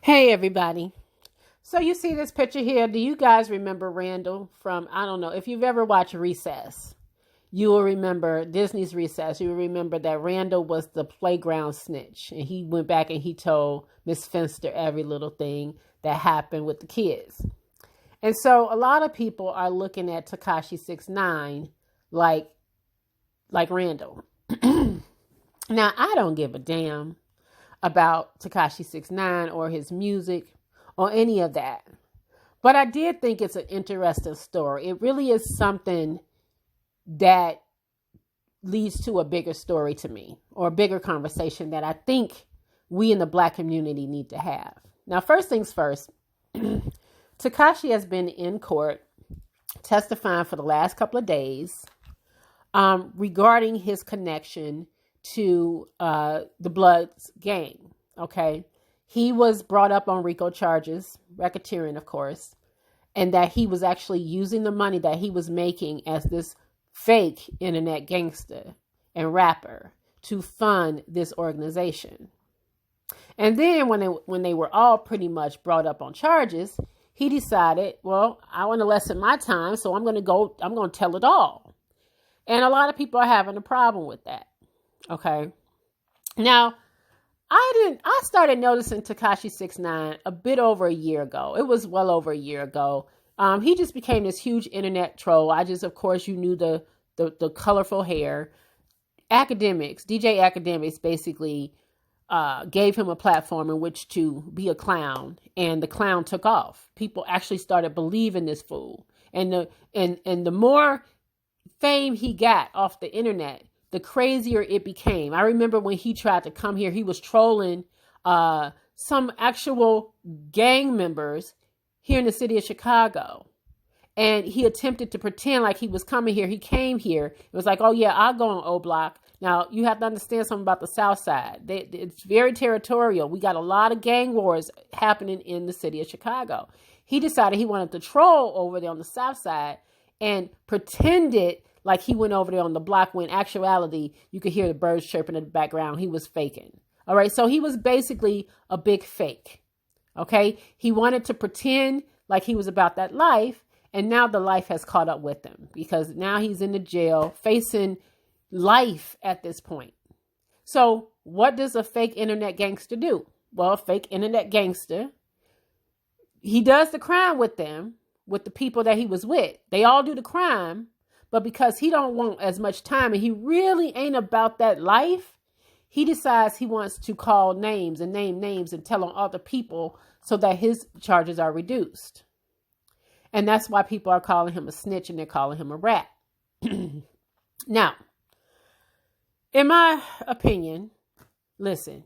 Hey everybody. So you see this picture here. Do you guys remember Randall from, I don't know, if you've ever watched Recess, you will remember Disney's Recess. You will remember that Randall was the playground snitch. And he went back and he told Miss Finster every little thing that happened with the kids. And so a lot of people are looking at Tekashi 6ix9ine like Randall. Now, I don't give a damn about Tekashi 6ix9ine or his music or any of that. But I did think it's an interesting story. It really is something that leads to a bigger story to me, or a bigger conversation that I think we in the Black community need to have. Now, first things first, Tekashi has been in court testifying for the last couple of days regarding his connection to the Bloods gang. Okay. He was brought up on RICO charges, racketeering, of course, and that he was actually using the money that he was making as this fake internet gangster and rapper to fund this organization. And then when they were all pretty much brought up on charges, he decided, well, I want to lessen my time, so I'm going to tell it all. And a lot of people are having a problem with that. Okay. Now, I started noticing Tekashi 6ix9ine a bit over a year ago. It was well over a year ago. He just became this huge internet troll. Of course, you knew the colorful hair. DJ Academics basically gave him a platform in which to be a clown, and the clown took off. People actually started believing this fool. And the more fame he got off the internet, the crazier it became. I remember when he tried to come here, he was trolling some actual gang members here in the city of Chicago. And he attempted to pretend like he was coming here. He came here. It was like, oh yeah, I'll go on O Block. Now, you have to understand something about the South Side. It's very territorial. We got a lot of gang wars happening in the city of Chicago. He decided he wanted to troll over there on the South Side and pretended like he went over there on the block, when in actuality, you could hear the birds chirping in the background. He was faking. All right. So he was basically a big fake. Okay. He wanted to pretend like he was about that life. And now the life has caught up with him, because now he's in the jail facing life at this point. So what does a fake internet gangster do? Well, a fake internet gangster, he does the crime with them, with the people that he was with. They all do the crime. But because he don't want as much time and he really ain't about that life, he decides he wants to call names and name names and tell on other people so that his charges are reduced. And that's why people are calling him a snitch and they're calling him a rat. Now, in my opinion, listen,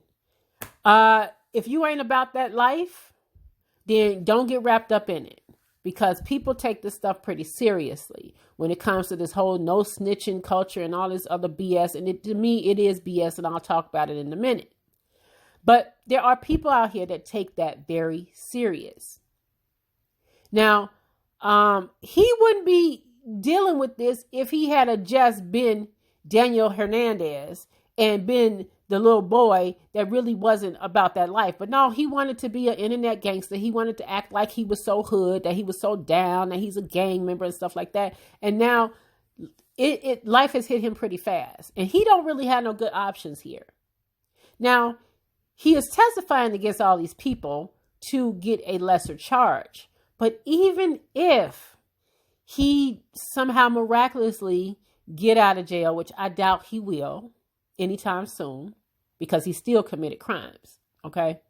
if you ain't about that life, then don't get wrapped up in it. Because people take this stuff pretty seriously when it comes to this whole no snitching culture and all this other BS. And to me, it is BS, and I'll talk about it in a minute. But there are people out here that take that very serious. Now, he wouldn't be dealing with this if he had just been Daniel Hernandez and been the little boy that really wasn't about that life. But no, he wanted to be an internet gangster. He wanted to act like he was so hood, that he was so down, that he's a gang member and stuff like that. And now life has hit him pretty fast. And he don't really have no good options here. Now, he is testifying against all these people to get a lesser charge. But even if he somehow miraculously get out of jail, which I doubt he will anytime soon, because he still committed crimes. Okay.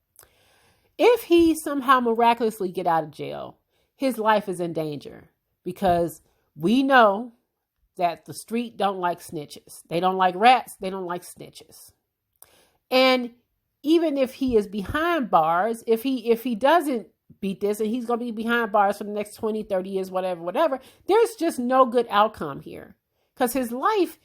If he somehow miraculously get out of jail, his life is in danger, because we know that the street don't like snitches. They don't like rats. They don't like snitches. And even if he is behind bars, if he doesn't beat this and he's going to be behind bars for the next 20, 30 years, whatever, there's just no good outcome here, because his life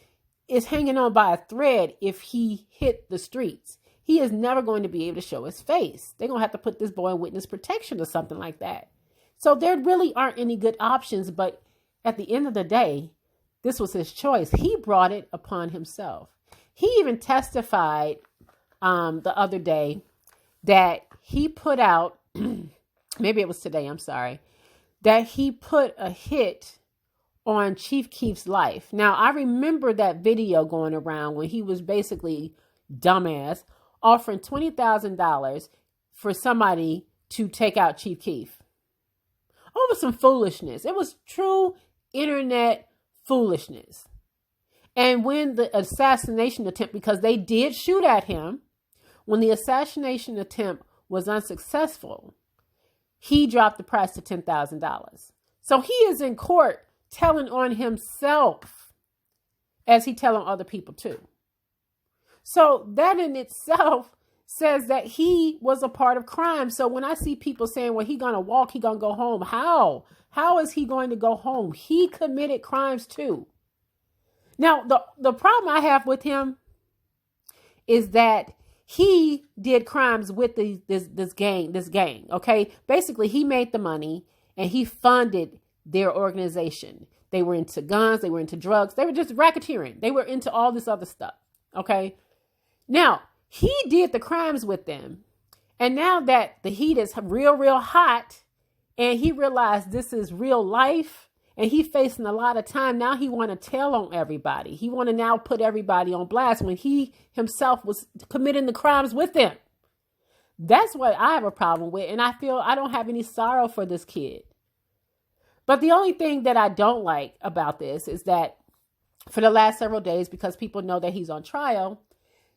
is hanging on by a thread. If he hit the streets, he is never going to be able to show his face. They're going to have to put this boy in witness protection or something like that. So there really aren't any good options. But at the end of the day, this was his choice. He brought it upon himself. He even testified the other day that he put out, maybe it was today, I'm sorry, that he put a hit on Chief Keef's life. Now, I remember that video going around when he was basically dumbass offering $20,000 for somebody to take out Chief Keef over some foolishness. It was true internet foolishness. And when the assassination attempt, because they did shoot at him, when the assassination attempt was unsuccessful, he dropped the price to $10,000. So he is in court telling on himself as he telling other people too. So that in itself says that he was a part of crime. So when I see people saying, well, he going to walk, he going to go home. How? How is he going to go home? He committed crimes too. Now, the problem I have with him is that he did crimes with this gang. Okay. Basically, he made the money and he funded their organization. They were into guns. They were into drugs. They were just racketeering. They were into all this other stuff. Okay. Now, he did the crimes with them. And now that the heat is real hot and he realized this is real life and he facing a lot of time, now he want to tell on everybody. He want to now put everybody on blast when he himself was committing the crimes with them. That's what I have a problem with. And I feel I don't have any sorrow for this kid. But the only thing that I don't like about this is that for the last several days, because people know that he's on trial,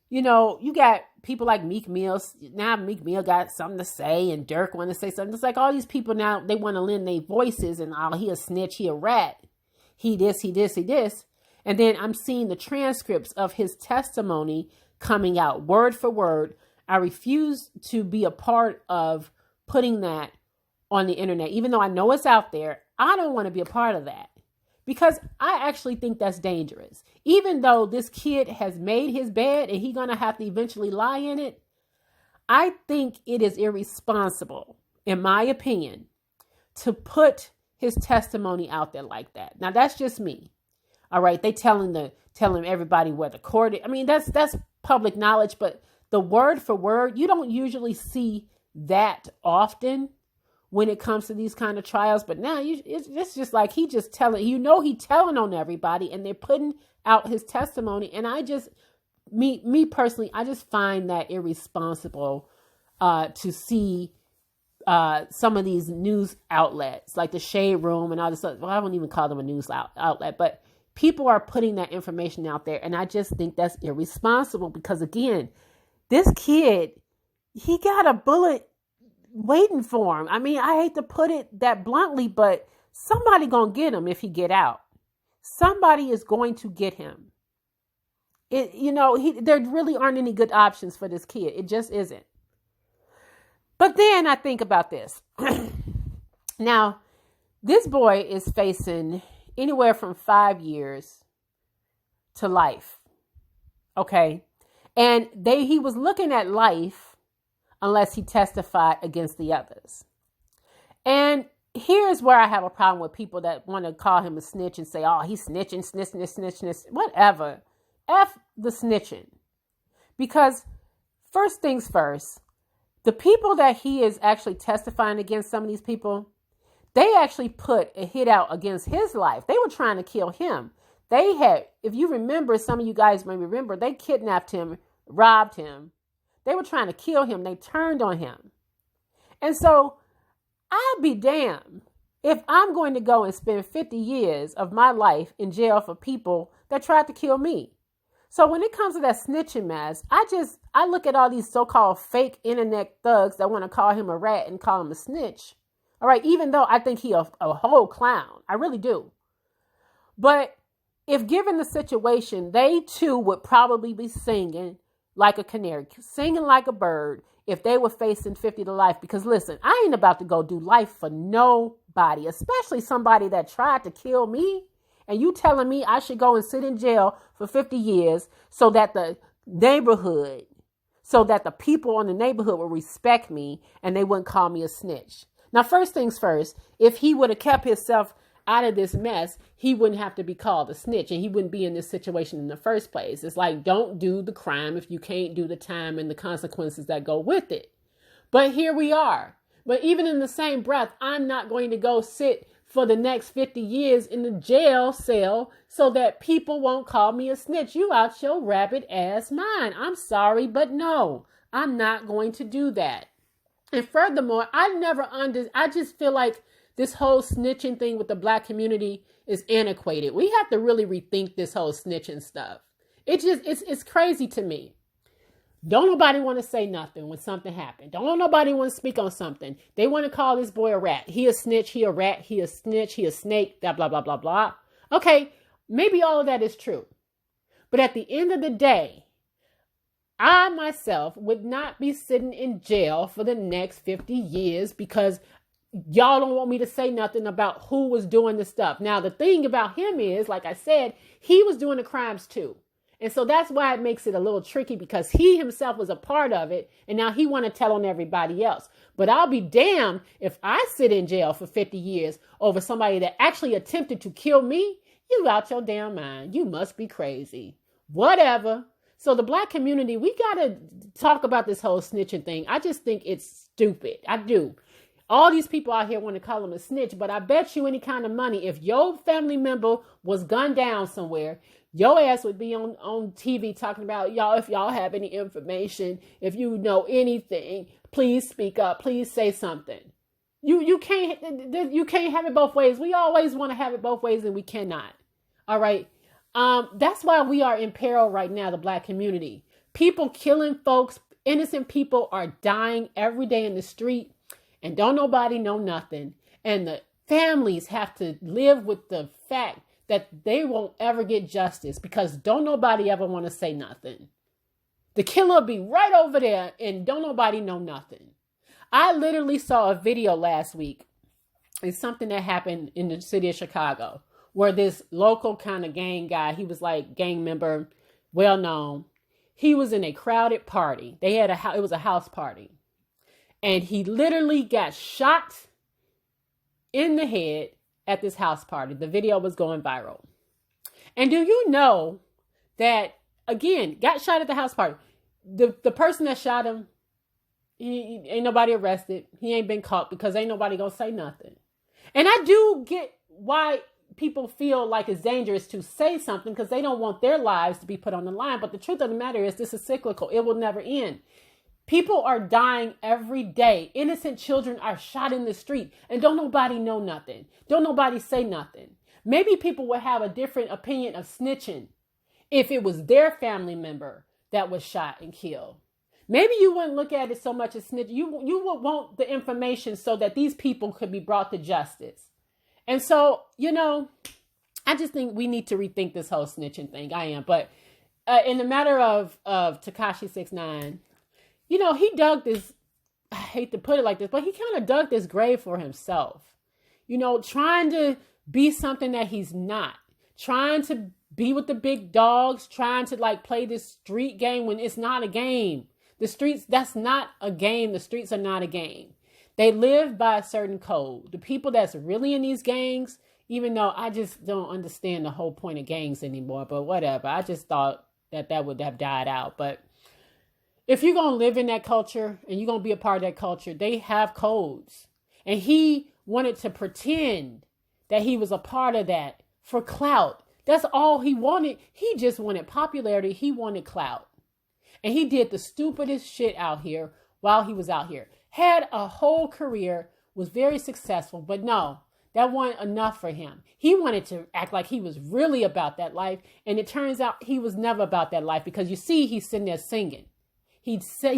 you know, you got people like Meek Mill. Now Meek Mill got something to say and Dirk want to say something. It's like all these people now, they want to lend their voices and he a snitch, he a rat. He this. And then I'm seeing the transcripts of his testimony coming out word for word. I refuse to be a part of putting that on the internet. Even though I know it's out there, I don't want to be a part of that. Because I actually think that's dangerous. Even though this kid has made his bed and he's going to have to eventually lie in it, I think it is irresponsible, in my opinion, to put his testimony out there like that. Now, that's just me. All right. They telling everybody where the court is. I mean, that's public knowledge, but the word for word, you don't usually see that often when it comes to these kind of trials. But now it's just like he just telling, he telling on everybody and they're putting out his testimony. And me personally, I just find that irresponsible to see some of these news outlets like the Shade Room and all this stuff. Well, I won't even call them a news outlet, but people are putting that information out there. And I just think that's irresponsible because, again, this kid, he got a bullet waiting for him. I mean, I hate to put it that bluntly, but somebody gonna get him if he get out. Somebody is going to get him. There really aren't any good options for this kid. It just isn't. But then I think about this. Now, this boy is facing anywhere from 5 years to life. Okay. And he was looking at life unless he testified against the others. And here's where I have a problem with people that want to call him a snitch and say, oh, he's snitching, snitching, whatever. F the snitching. Because first things first, the people that he is actually testifying against, some of these people, they actually put a hit out against his life. They were trying to kill him. They had, if you remember, some of you guys may remember, they kidnapped him, robbed him. They were trying to kill him. They turned on him. And so I'll be damned if I'm going to go and spend 50 years of my life in jail for people that tried to kill me. So when it comes to that snitching mess, I look at all these so-called fake internet thugs that want to call him a rat and call him a snitch. All right. Even though I think he a whole clown. I really do. But if given the situation, they too would probably be singing like a canary, singing like a bird if they were facing 50 to life. Because listen, I ain't about to go do life for nobody, especially somebody that tried to kill me. And you telling me I should go and sit in jail for 50 years so that the people in the neighborhood will respect me and they wouldn't call me a snitch. Now, first things first, if he would have kept himself out of this mess, he wouldn't have to be called a snitch and he wouldn't be in this situation in the first place. It's like, don't do the crime if you can't do the time and the consequences that go with it. But here we are. But even in the same breath, I'm not going to go sit for the next 50 years in the jail cell so that people won't call me a snitch. You out your rabbit ass mind. I'm sorry, but no, I'm not going to do that. And furthermore, I just feel like this whole snitching thing with the Black community is antiquated. We have to really rethink this whole snitching stuff. It's crazy to me. Don't nobody want to say nothing when something happened. Don't nobody want to speak on something. They want to call this boy a rat. He a snitch, he a rat, he a snitch, he a snake, blah, blah, blah, blah, blah. Okay, maybe all of that is true. But at the end of the day, I myself would not be sitting in jail for the next 50 years because y'all don't want me to say nothing about who was doing the stuff. Now, the thing about him is, like I said, he was doing the crimes too. And so that's why it makes it a little tricky because he himself was a part of it. And now he want to tell on everybody else. But I'll be damned if I sit in jail for 50 years over somebody that actually attempted to kill me. You out your damn mind. You must be crazy. Whatever. So the Black community, we got to talk about this whole snitching thing. I just think it's stupid. I do. All these people out here want to call him a snitch, but I bet you any kind of money, if your family member was gunned down somewhere, your ass would be on TV talking about, y'all, if y'all have any information, if you know anything, please speak up, please say something. You can't have it both ways. We always want to have it both ways and we cannot. All right. That's why we are in peril right now, the Black community. People killing folks, innocent people are dying every day in the street and don't nobody know nothing. And the families have to live with the fact that they won't ever get justice because don't nobody ever want to say nothing. The killer will be right over there and don't nobody know nothing. I literally saw a video last week. It's something that happened in the city of Chicago where this local kind of gang guy, he was like gang member, well known. He was in a crowded party. It was a house party. And he literally got shot in the head at this house party. The video was going viral. And do you know that, again, got shot at the house party. The person that shot him, he ain't nobody arrested. He ain't been caught because ain't nobody gonna say nothing. And I do get why people feel like it's dangerous to say something because they don't want their lives to be put on the line. But the truth of the matter is this is cyclical. It will never end. People are dying every day. Innocent children are shot in the street and don't nobody know nothing. Don't nobody say nothing. Maybe people would have a different opinion of snitching if it was their family member that was shot and killed. Maybe you wouldn't look at it so much as snitch. You would want the information so that these people could be brought to justice. And so, I just think we need to rethink this whole snitching thing. I am. But in the matter of Tekashi 6ix9ine, he dug this, I hate to put it like this, but he kind of dug this grave for himself. Trying to be something that he's not. Trying to be with the big dogs. Trying to play this street game when it's not a game. The streets, that's not a game. The streets are not a game. They live by a certain code. The people that's really in these gangs, even though I just don't understand the whole point of gangs anymore, but whatever. I just thought that would have died out. But if you're going to live in that culture and you're going to be a part of that culture, they have codes. And he wanted to pretend that he was a part of that for clout. That's all he wanted. He just wanted popularity. He wanted clout. And he did the stupidest shit out here while he was out here. Had a whole career, was very successful, but no, that wasn't enough for him. He wanted to act like he was really about that life. And it turns out he was never about that life because you see, he's sitting there singing. He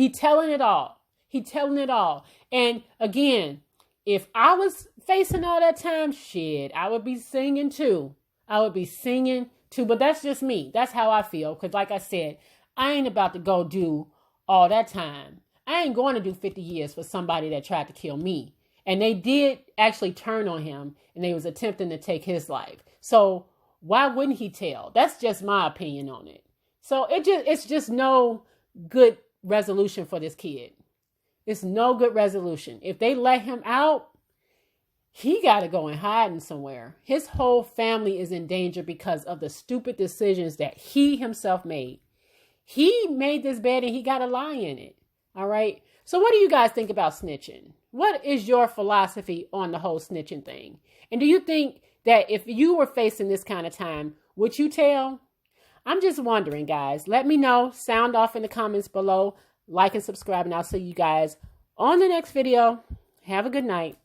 telling it all. He telling it all. And again, if I was facing all that time, shit, I would be singing too. But that's just me. That's how I feel. Because like I said, I ain't about to go do all that time. I ain't going to do 50 years for somebody that tried to kill me. And they did actually turn on him and they was attempting to take his life. So why wouldn't he tell? That's just my opinion on it. So it's just no good resolution for this kid. It's no good resolution. If they let him out, he got to go and hide somewhere. His whole family is in danger because of the stupid decisions that he himself made. He made this bed and he got to lie in it. All right. So what do you guys think about snitching? What is your philosophy on the whole snitching thing? And do you think that if you were facing this kind of time, would you tell? I'm just wondering, guys. Let me know. Sound off in the comments below. Like and subscribe, and I'll see you guys on the next video. Have a good night.